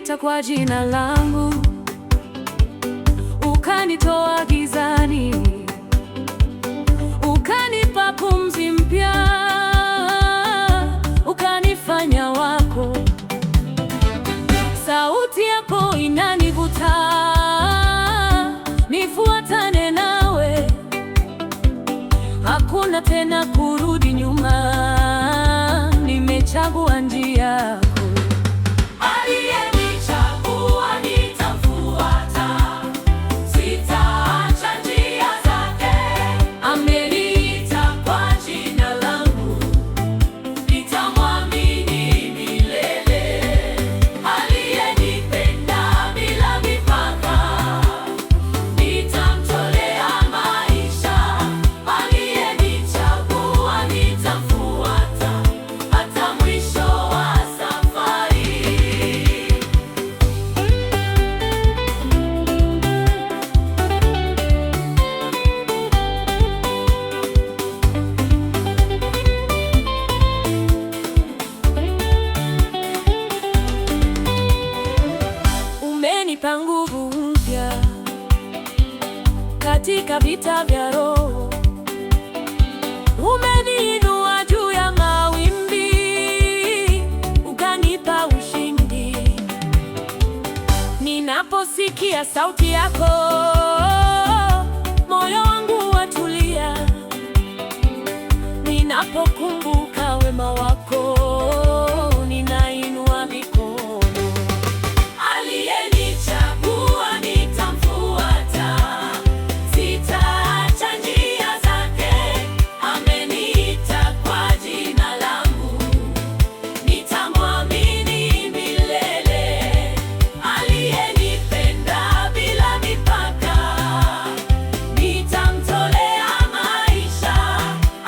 Umeniita kwa jina langu, ukanitoa gizani, ukanipa pumzi mpya, ukanifanya wako. Sauti yako inanivuta, nifuatane nawe, hakuna tena kurudi nyuma, nimechagua njia yako. Aliyenichagua nitamfuata, sitaacha njia zake. Ameniita kwa jina langu, nitamwamini milele. Aliyenipenda bila mipaka, nitamtolea maisha. Aliyenichagua nitamfuata hata mwisho wa safari. Umenipa nguvu mpya katika vita vya roho. Umeniinua juu ya mawimbi, ukanipa ushindi. Ninaposikia sauti yako, moyo wangu watulia. Ninapokumbuka wema wako, ninainua mikono. Aliyenichagua nitamfuata, sitaacha njia zake. Ameniita kwa jina langu, nitamwamini milele. Aliyenipenda bila mipaka, nitamtolea maisha.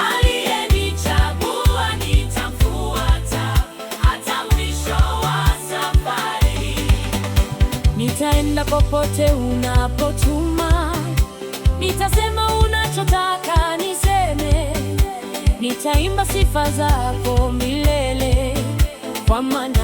Aliyenichagua nitamfuata hata mwisho wa safari. Nitaenda popote unapotuma, nitasema unachotaka niseme. Nitaimba sifa zako milele, kwa maana